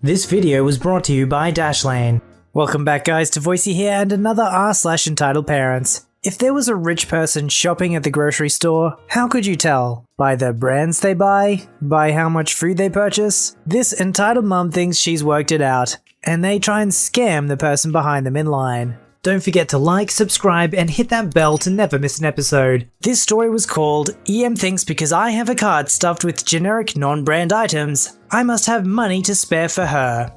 This video was brought to you by Dashlane. Welcome back guys to VoiceyHere and another r/EntitledParents. If there was a rich person shopping at the grocery store, how could you tell? By the brands they buy? By how much food they purchase? This entitled mum thinks she's worked it out, and they try and scam the person behind them in line. Don't forget to like, subscribe, and hit that bell to never miss an episode. This story was called EM Thinks Because I Have a Cart Stuffed with Generic Non-Brand Items, I Must Have Money to Spare for Her.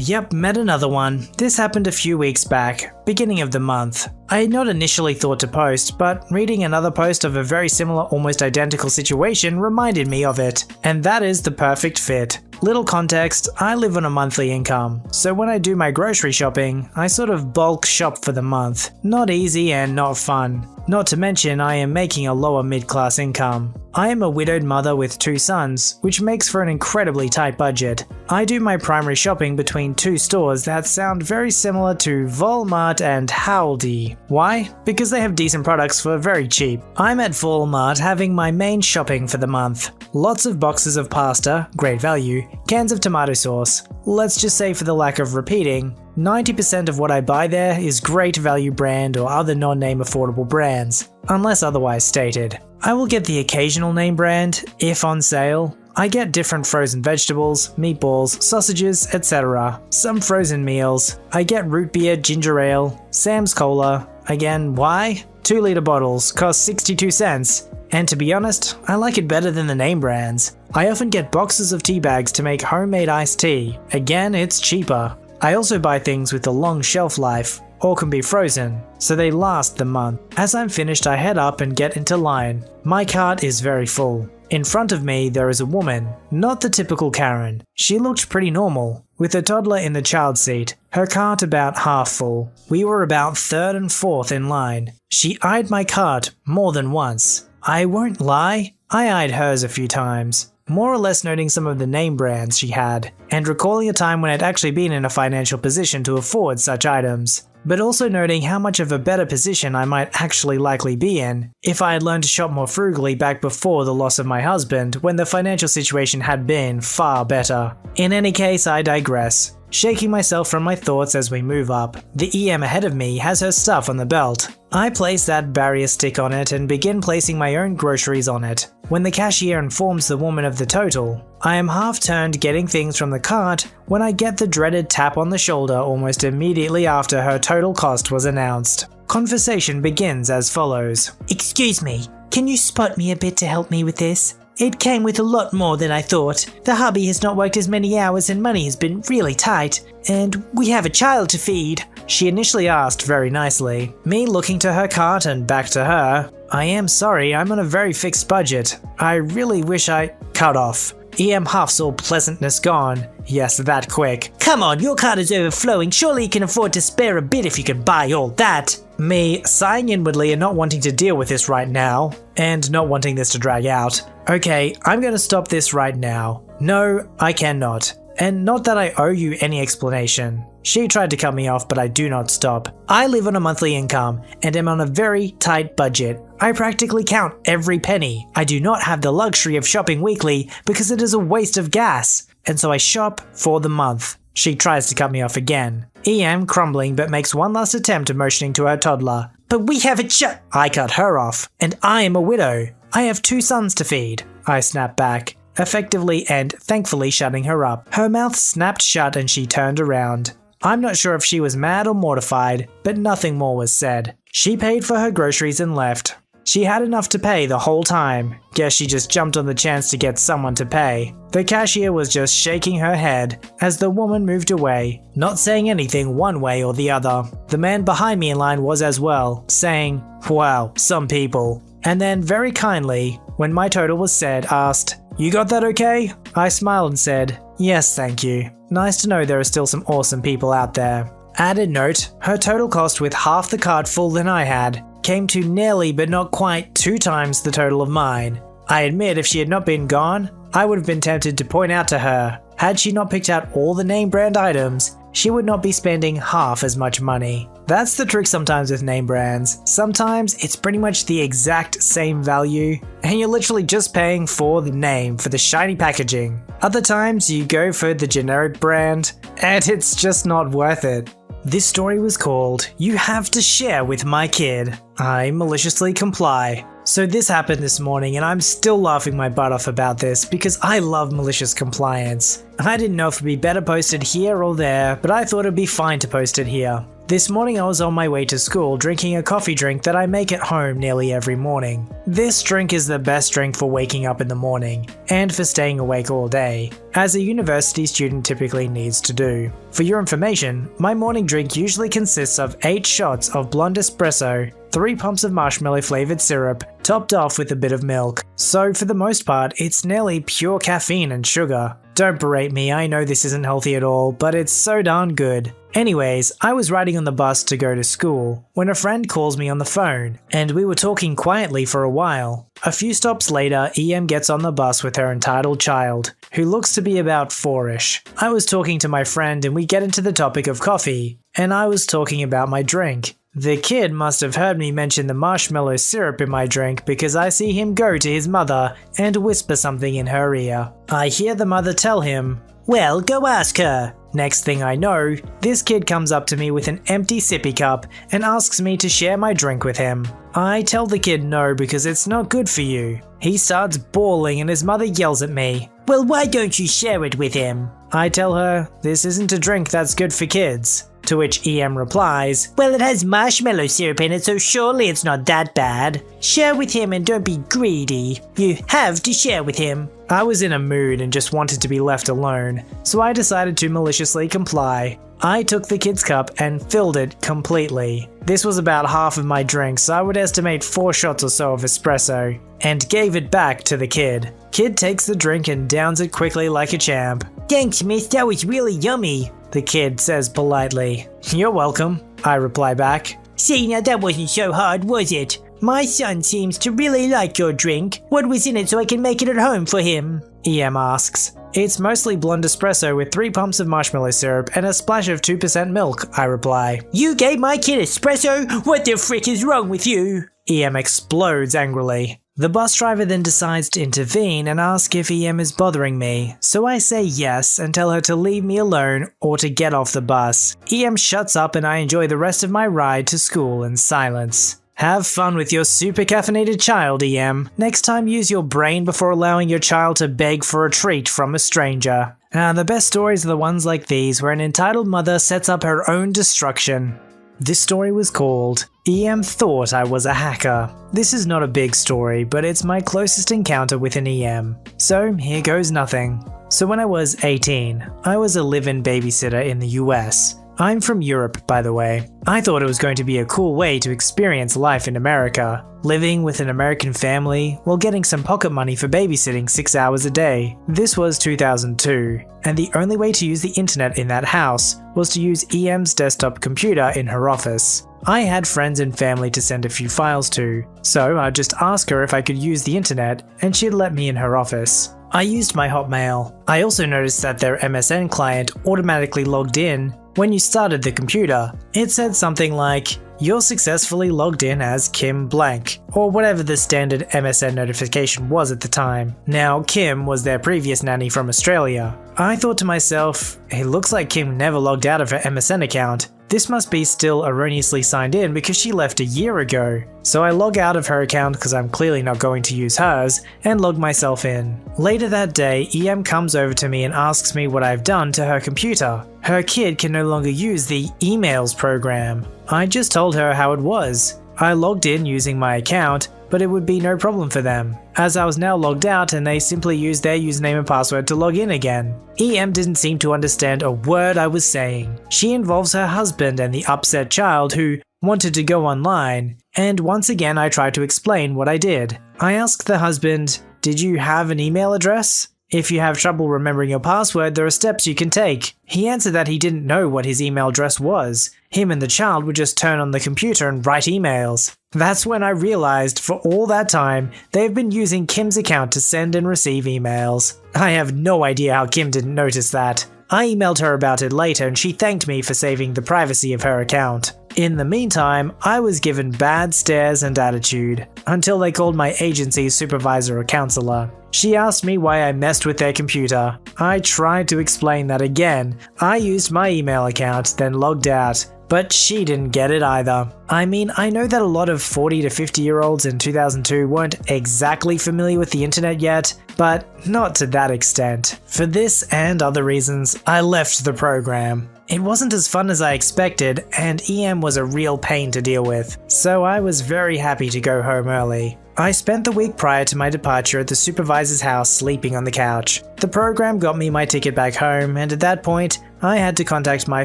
Yep, met another one. This happened a few weeks back, beginning of the month. I had not initially thought to post, but reading another post of a very similar, almost identical situation reminded me of it. And that is the perfect fit. Little context, I live on a monthly income, so when I do my grocery shopping, I sort of bulk shop for the month. Not easy and not fun. Not to mention I am making a lower mid-class income. I am a widowed mother with 2 sons, which makes for an incredibly tight budget. I do my primary shopping between 2 stores that sound very similar to Walmart and Aldi. Why? Because they have decent products for very cheap. I'm at Walmart having my main shopping for the month. Lots of boxes of pasta, great value, cans of tomato sauce. Let's just say for the lack of repeating, 90% of what I buy there is great value brand or other non-name affordable brands, unless otherwise stated. I will get the occasional name brand, if on sale. I get different frozen vegetables, meatballs, sausages, etc. Some frozen meals. I get root beer, ginger ale, Sam's Cola. Again, why? 2-liter bottles cost 62 cents. And to be honest, I like it better than the name brands. I often get boxes of tea bags to make homemade iced tea. Again, it's cheaper. I also buy things with a long shelf life, or can be frozen, so they last the month. As I'm finished, I head up and get into line. My cart is very full. In front of me, there is a woman, not the typical Karen. She looked pretty normal, with a toddler in the child seat, her cart about half full. We were about 3rd and 4th in line. She eyed my cart more than once. I won't lie, I eyed hers a few times, more or less noting some of the name brands she had, and recalling a time when I'd actually been in a financial position to afford such items, but also noting how much of a better position I might actually likely be in if I had learned to shop more frugally back before the loss of my husband, when the financial situation had been far better. In any case, I digress. Shaking myself from my thoughts as we move up, the EM ahead of me has her stuff on the belt. I place that barrier stick on it and begin placing my own groceries on it. When the cashier informs the woman of the total, I am half turned getting things from the cart when I get the dreaded tap on the shoulder almost immediately after her total cost was announced. Conversation begins as follows. "Excuse me, can you spot me a bit to help me with this? It came with a lot more than I thought. The hubby has not worked as many hours and money has been really tight. And we have a child to feed." She initially asked very nicely. Me looking to her cart and back to her. "I am sorry, I'm on a very fixed budget. I really wish I..." Cut off. EM huffs, all pleasantness gone. Yes, that quick. "Come on, your cart is overflowing. Surely you can afford to spare a bit if you can buy all that." Me sighing inwardly and not wanting to deal with this right now, and not wanting this to drag out. "Okay, I'm gonna stop this right now." "No, I cannot. And not that I owe you any explanation." She tried to cut me off, but I do not stop. "I live on a monthly income and am on a very tight budget. I practically count every penny. I do not have the luxury of shopping weekly because it is a waste of gas, and so I shop for the month." She tries to cut me off again. EM crumbling but makes one last attempt at motioning to her toddler. "But we have a I cut her off. "And I am a widow. I have 2 sons to feed." I snap back, effectively and thankfully shutting her up. Her mouth snapped shut and she turned around. I'm not sure if she was mad or mortified, but nothing more was said. She paid for her groceries and left. She had enough to pay the whole time. Guess she just jumped on the chance to get someone to pay. The cashier was just shaking her head as the woman moved away, not saying anything one way or the other. The man behind me in line was as well, saying, "Wow, some people." And then very kindly, when my total was said, asked, "You got that okay?" I smiled and said, "Yes, thank you. Nice to know there are still some awesome people out there." Added note, her total cost with half the cart full than I had came to nearly but not quite 2 times the total of mine. I admit if she had not been gone, I would have been tempted to point out to her, had she not picked out all the name brand items, she would not be spending half as much money. That's the trick sometimes with name brands. Sometimes it's pretty much the exact same value, and you're literally just paying for the name, for the shiny packaging. Other times you go for the generic brand, and it's just not worth it. This story was called "You Have to Share with My Kid." I maliciously comply. So this happened this morning and I'm still laughing my butt off about this because I love malicious compliance. I didn't know if it'd be better posted here or there, but I thought it'd be fine to post it here. This morning I was on my way to school drinking a coffee drink that I make at home nearly every morning. This drink is the best drink for waking up in the morning, and for staying awake all day, as a university student typically needs to do. For your information, my morning drink usually consists of 8 shots of blonde espresso, 3 pumps of marshmallow flavored syrup, topped off with a bit of milk. So for the most part, it's nearly pure caffeine and sugar. Don't berate me, I know this isn't healthy at all, but it's so darn good. Anyways, I was riding on the bus to go to school when a friend calls me on the phone, and we were talking quietly for a while. A few stops later, EM gets on the bus with her entitled child, who looks to be about 4ish. I was talking to my friend and we get into the topic of coffee, and I was talking about my drink. The kid must have heard me mention the marshmallow syrup in my drink because I see him go to his mother and whisper something in her ear. I hear the mother tell him, "Well, go ask her." Next thing I know, this kid comes up to me with an empty sippy cup and asks me to share my drink with him. I tell the kid no because it's not good for you. He starts bawling and his mother yells at me, "Well, why don't you share it with him?" I tell her, "This isn't a drink that's good for kids." To which EM replies, "Well, it has marshmallow syrup in it, so surely it's not that bad. Share with him and don't be greedy. You have to share with him." I was in a mood and just wanted to be left alone, so I decided to maliciously comply. I took the kid's cup and filled it completely. This was about half of my drink, so I would estimate 4 shots or so of espresso, and gave it back to the kid. Kid takes the drink and downs it quickly like a champ. "Thanks, miss, that was really yummy," the kid says politely. "You're welcome," I reply back. "See, now that wasn't so hard, was it? My son seems to really like your drink. What was in it so I can make it at home for him?" EM asks. "It's mostly blonde espresso with 3 pumps of marshmallow syrup and a splash of 2% milk," I reply. "You gave my kid espresso? What the frick is wrong with you?" EM explodes angrily. The bus driver then decides to intervene and ask if EM is bothering me, so I say yes and tell her to leave me alone or to get off the bus. EM shuts up and I enjoy the rest of my ride to school in silence. Have fun with your super caffeinated child, EM. Next time use your brain before allowing your child to beg for a treat from a stranger. The best stories are the ones like these where an entitled mother sets up her own destruction. This story was called "EM Thought I Was a Hacker." This is not a big story, but it's my closest encounter with an EM. So here goes nothing. So when I was 18, I was a live-in babysitter in the US. I'm from Europe, by the way. I thought it was going to be a cool way to experience life in America, living with an American family while getting some pocket money for babysitting 6 hours a day. This was 2002, and the only way to use the internet in that house was to use EM's desktop computer in her office. I had friends and family to send a few files to, so I'd just ask her if I could use the internet and she'd let me in her office. I used my Hotmail. I also noticed that their MSN client automatically logged in when you started the computer. It said something like, "You're successfully logged in as Kim Blank," or whatever the standard MSN notification was at the time. Now, Kim was their previous nanny from Australia. I thought to myself, it looks like Kim never logged out of her MSN account. This must be still erroneously signed in because she left a year ago. So I log out of her account because I'm clearly not going to use hers, and log myself in. Later that day, EM comes over to me and asks me what I've done to her computer. Her kid can no longer use the emails program. I just told her how it was. I logged in using my account, but it would be no problem for them, as I was now logged out and they simply used their username and password to log in again. EM didn't seem to understand a word I was saying. She involves her husband and the upset child who wanted to go online, and once again I tried to explain what I did. I asked the husband, "Did you have an email address? If you have trouble remembering your password, there are steps you can take." He answered that he didn't know what his email address was. Him and the child would just turn on the computer and write emails. That's when I realized for all that time, they've been using Kim's account to send and receive emails. I have no idea how Kim didn't notice that. I emailed her about it later and she thanked me for saving the privacy of her account. In the meantime, I was given bad stares and attitude, until they called my agency's supervisor or counselor. She asked me why I messed with their computer. I tried to explain that again. I used my email account, then logged out. But she didn't get it either. I mean, I know that a lot of 40 to 50 year olds in 2002 weren't exactly familiar with the internet yet, but not to that extent. For this and other reasons, I left the program. It wasn't as fun as I expected, and EM was a real pain to deal with, so I was very happy to go home early. I spent the week prior to my departure at the supervisor's house sleeping on the couch. The program got me my ticket back home, and at that point, I had to contact my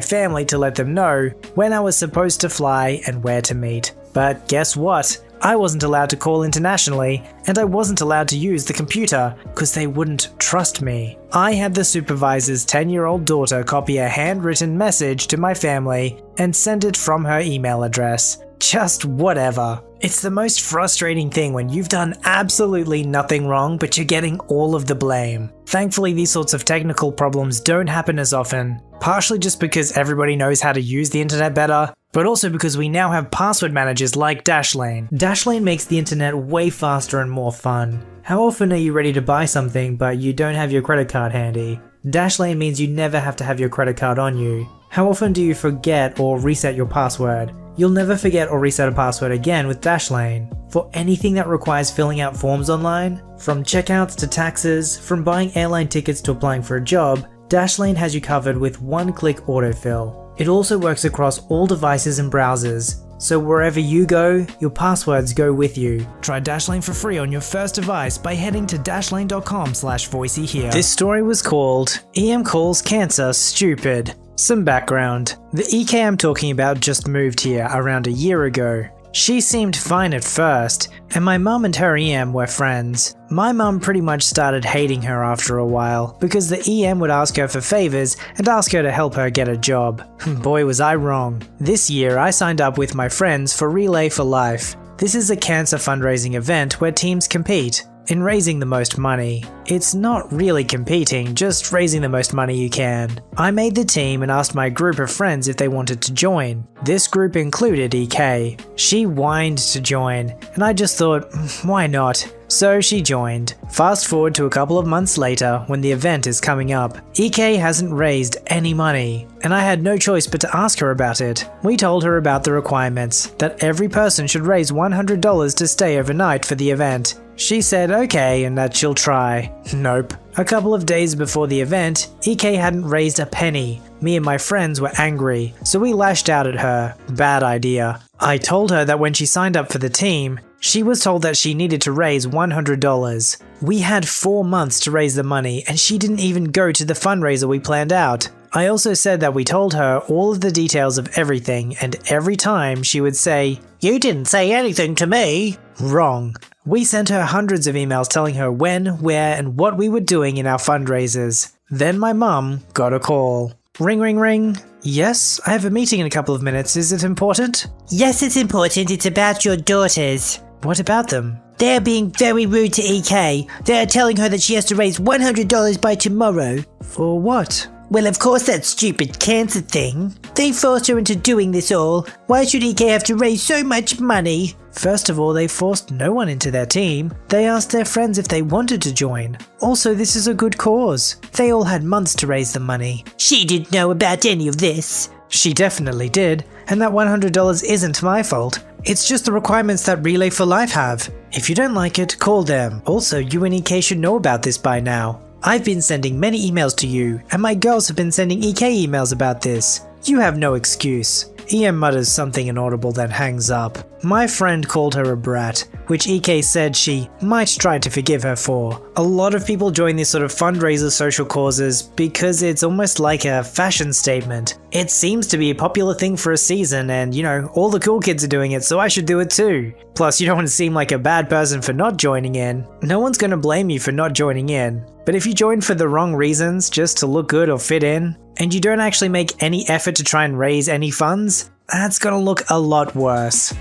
family to let them know when I was supposed to fly and where to meet. But guess what? I wasn't allowed to call internationally, and I wasn't allowed to use the computer because they wouldn't trust me. I had the supervisor's 10-year-old daughter copy a handwritten message to my family and send it from her email address. Just whatever. It's the most frustrating thing when you've done absolutely nothing wrong but you're getting all of the blame. Thankfully, these sorts of technical problems don't happen as often, partially just because everybody knows how to use the internet better, but also because we now have password managers like Dashlane. Dashlane makes the internet way faster and more fun. How often are you ready to buy something but you don't have your credit card handy? Dashlane means you never have to have your credit card on you. How often do you forget or reset your password? You'll never forget or reset a password again with Dashlane. For anything that requires filling out forms online, from checkouts to taxes, from buying airline tickets to applying for a job, Dashlane has you covered with one-click autofill. It also works across all devices and browsers, so wherever you go, your passwords go with you. Try Dashlane for free on your first device by heading to dashlane.com/VoiceyHere. This story was called EM Calls Cancer Stupid. Some background. The EK I'm talking about just moved here around a year ago. She seemed fine at first, and my mum and her EM were friends. My mum pretty much started hating her after a while, because the EM would ask her for favors and ask her to help her get a job. Boy was I wrong. This year I signed up with my friends for Relay for Life. This is a cancer fundraising event where teams compete in raising the most money. It's not really competing, just raising the most money you can. I made the team and asked my group of friends if they wanted to join. This group included EK. She whined to join, and I just thought, why not? So she joined. Fast forward to a couple of months later when the event is coming up. EK hasn't raised any money, and I had no choice but to ask her about it. We told her about the requirements, that every person should raise $100 to stay overnight for the event. She said okay and that she'll try. Nope. A couple of days before the event, EK hadn't raised a penny. Me and my friends were angry, so we lashed out at her. Bad idea. I told her that when she signed up for the team, she was told that she needed to raise $100. We had 4 months to raise the money and she didn't even go to the fundraiser we planned out. I also said that we told her all of the details of everything, and every time she would say, "You didn't say anything to me." Wrong. We sent her hundreds of emails telling her when, where, and what we were doing in our fundraisers. Then my mum got a call. Ring, ring, ring. Yes, I have a meeting in a couple of minutes. Is it important? Yes, it's important. It's about your daughters. What about them? They're being very rude to EK. They're telling her that she has to raise $100 by tomorrow. For what? Well, of course, that stupid cancer thing. They forced her into doing this all. Why should EK have to raise so much money? First of all, they forced no one into their team. They asked their friends if they wanted to join. Also, this is a good cause. They all had months to raise the money. She didn't know about any of this. She definitely did, and that $100 isn't my fault. It's just the requirements that Relay for Life have. If you don't like it, call them. Also, you and EK should know about this by now. I've been sending many emails to you, and my girls have been sending EK emails about this. You have no excuse. EM mutters something inaudible then hangs up. My friend called her a brat, which EK said she might try to forgive her for. A lot of people join these sort of fundraiser social causes because it's almost like a fashion statement. It seems to be a popular thing for a season and, you know, all the cool kids are doing it, so I should do it too. Plus, you don't want to seem like a bad person for not joining in. No one's gonna blame you for not joining in. But if you join for the wrong reasons, just to look good or fit in, and you don't actually make any effort to try and raise any funds, that's gonna look a lot worse.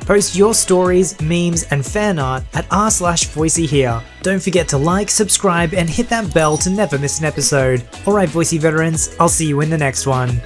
Post your stories, memes, and fan art at r/VoiceyHere. Don't forget to like, subscribe, and hit that bell to never miss an episode. Alright Voicey veterans, I'll see you in the next one.